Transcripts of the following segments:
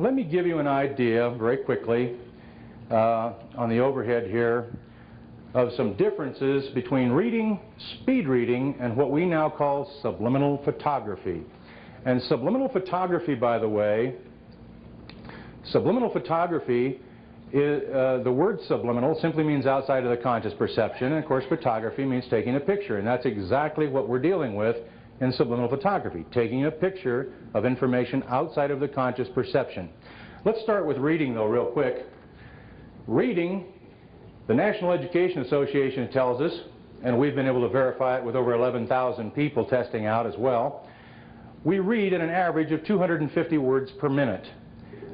let me give you an idea very quickly on the overhead here of some differences between reading, speed reading, and what we now call subliminal photography. And subliminal photography, by the way, subliminal photography is, the word subliminal simply means outside of the conscious perception, and of course photography means taking a picture, and that's exactly what we're dealing with in subliminal photography, taking a picture of information outside of the conscious perception. Let's start with reading though real quick. Reading, the National Education Association tells us, and we've been able to verify it with over 11,000 people testing out as well, we read at an average of 250 words per minute.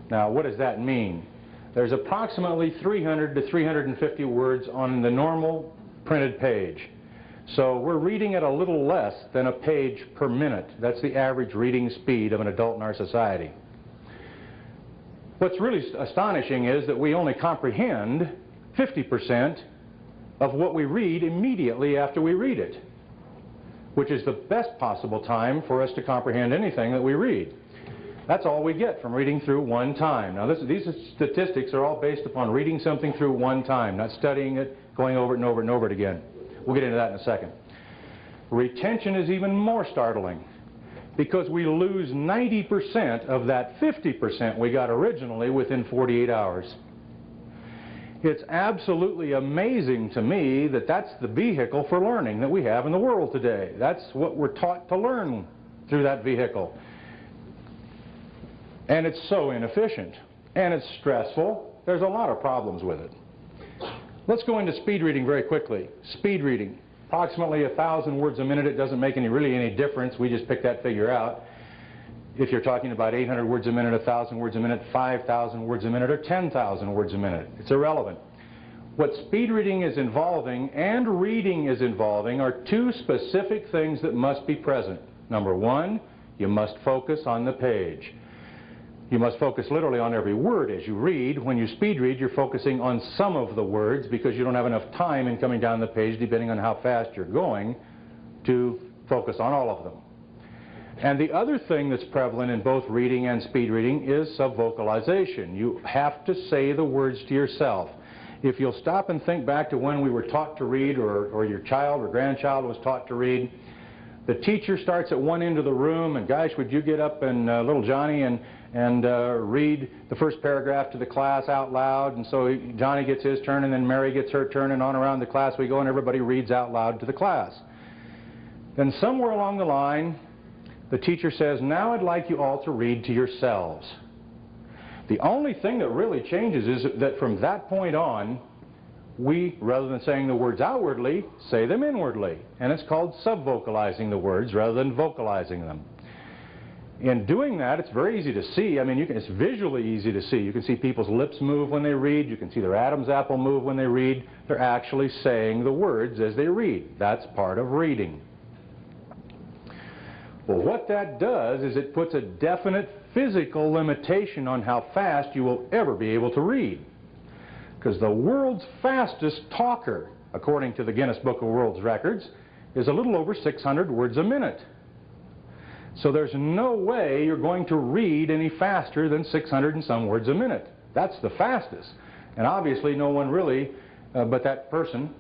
Now what does that mean? There's approximately 300 to 350 words on the normal printed page. So we're reading at a little less than a page per minute. That's the average reading speed of an adult in our society. What's really astonishing is that we only comprehend 50% of what we read immediately after we read it, which is the best possible time for us to comprehend anything that we read. That's all we get from reading through one time. Now these statistics are all based upon reading something through one time, not studying it, going over it and over and over it again. We'll get into that in a second. Retention is even more startling because we lose 90% of that 50% we got originally within 48 hours. It's absolutely amazing to me that that's the vehicle for learning that we have in the world today. That's what we're taught to learn through that vehicle. And it's so inefficient, and it's stressful. There's a lot of problems with it. Let's go into speed reading very quickly. Speed reading, approximately 1,000 words a minute. It doesn't make really any difference. We just picked that figure out. If you're talking about 800 words a minute, 1,000 words a minute, 5,000 words a minute, or 10,000 words a minute, it's irrelevant. What speed reading is involving and reading is involving are two specific things that must be present. Number one, you must focus on the page. You must focus literally on every word as you read. When you speed read, you're focusing on some of the words because you don't have enough time in coming down the page, depending on how fast you're going, to focus on all of them. And the other thing that's prevalent in both reading and speed reading is subvocalization. You have to say the words to yourself. If you'll stop and think back to when we were taught to read, or your child or grandchild was taught to read, the teacher starts at one end of the room, and gosh, would you get up and little Johnny and read the first paragraph to the class out loud, and so Johnny gets his turn, and then Mary gets her turn, and on around the class we go, and everybody reads out loud to the class. Then somewhere along the line, the teacher says, now I'd like you all to read to yourselves. The only thing that really changes is that from that point on, we, rather than saying the words outwardly, say them inwardly. And it's called subvocalizing the words rather than vocalizing them. In doing that, it's very easy to see. I mean, it's visually easy to see. You can see people's lips move when they read. You can see their Adam's apple move when they read. They're actually saying the words as they read. That's part of reading. Well, what that does is it puts a definite physical limitation on how fast you will ever be able to read. Because the world's fastest talker, according to the Guinness Book of World Records, is a little over 600 words a minute. So there's no way you're going to read any faster than 600 and some words a minute. That's the fastest. And obviously no one really, but that person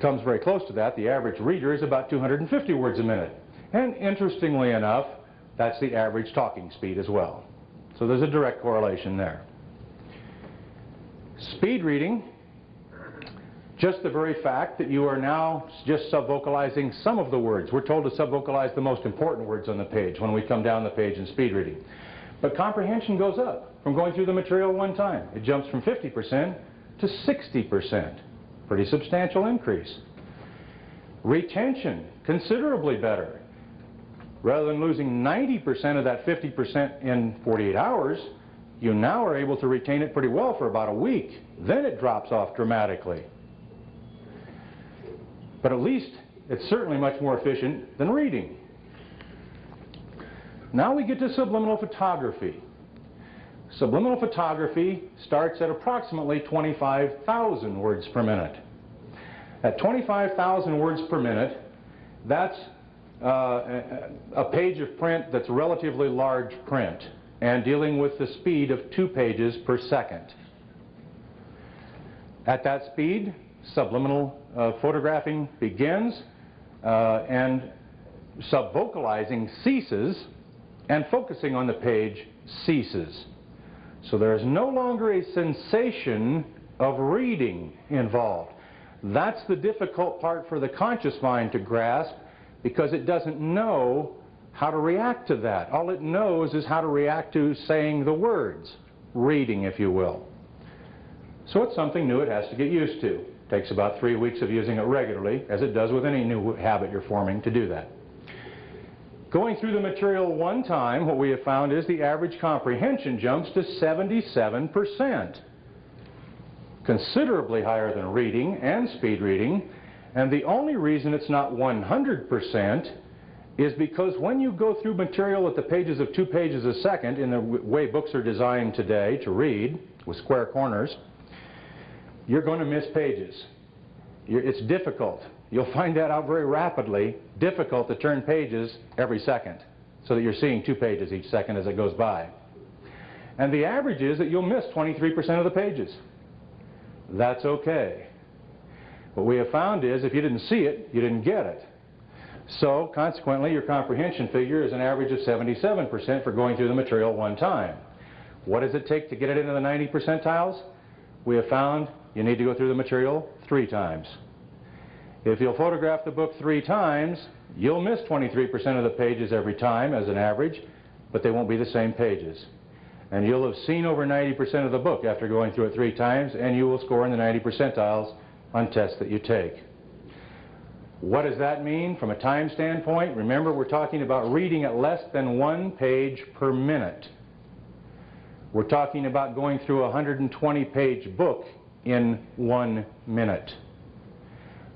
comes very close to that. The average reader is about 250 words a minute. And interestingly enough, that's the average talking speed as well. So there's a direct correlation there. Speed reading, just the very fact that you are now just subvocalizing some of the words. We're told to subvocalize the most important words on the page when we come down the page in speed reading. But comprehension goes up from going through the material one time. It jumps from 50% to 60%. Pretty substantial increase. Retention, considerably better. Rather than losing 90% of that 50% in 48 hours, you now are able to retain it pretty well for about a week. Then it drops off dramatically. But at least it's certainly much more efficient than reading. Now we get to subliminal photography. Subliminal photography starts at approximately 25,000 words per minute. At 25,000 words per minute, that's a page of print that's relatively large print. and dealing with the speed of 2 pages per second. At that speed, subliminal photographing begins and subvocalizing ceases, and focusing on the page ceases. So there is no longer a sensation of reading involved. That's the difficult part for the conscious mind to grasp, because it doesn't know how to react to that. All it knows is how to react to saying the words, reading, if you will. So it's something new it has to get used to. It takes about 3 weeks of using it regularly, as it does with any new habit you're forming, to do that. Going through the material one time, what we have found is the average comprehension jumps to 77%. Considerably higher than reading and speed reading, and the only reason it's not 100% is because when you go through material at the pages of 2 pages a second, in the way books are designed today to read, with square corners, you're going to miss pages. It's difficult. You'll find that out very rapidly. Difficult to turn pages every second, so that you're seeing 2 pages each second as it goes by. And the average is that you'll miss 23% of the pages. That's okay. What we have found is if you didn't see it, you didn't get it. So consequently, your comprehension figure is an average of 77% for going through the material one time. What does it take to get it into the 90 percentiles? We have found you need to go through the material 3 times. If you'll photograph the book 3 times, you'll miss 23% of the pages every time as an average, but they won't be the same pages. And you'll have seen over 90% of the book after going through it 3 times, and you will score in the 90 percentiles on tests that you take. What does that mean from a time standpoint? Remember, we're talking about reading at less than 1 page per minute. We're talking about going through a 120-page book in 1 minute.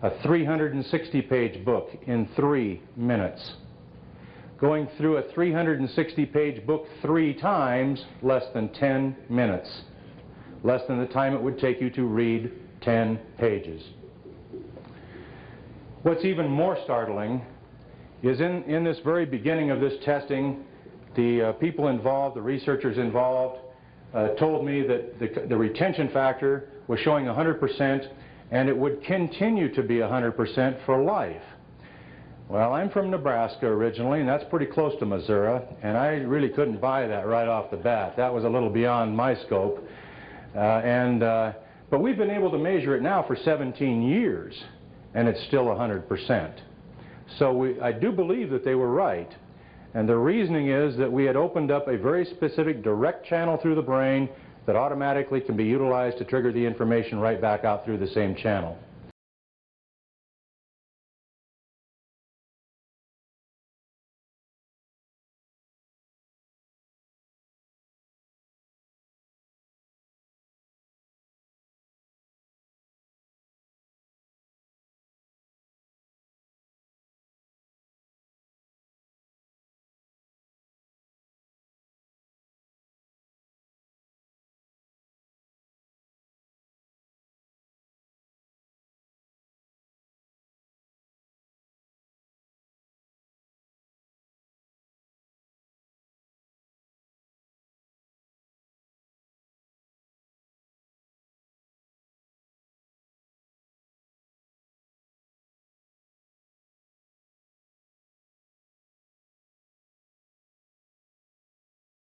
A 360-page book in 3 minutes. Going through a 360-page book 3 times, less than 10 minutes. Less than the time it would take you to read 10 pages. What's even more startling is in this very beginning of this testing, the people involved, the researchers involved, told me that the retention factor was showing 100%, and it would continue to be 100% for life. Well, I'm from Nebraska originally, and that's pretty close to Missouri, and I really couldn't buy that right off the bat. That was a little beyond my scope. But we've been able to measure it now for 17 years, and it's still 100%. So I do believe that they were right. And the reasoning is that we had opened up a very specific direct channel through the brain that automatically can be utilized to trigger the information right back out through the same channel.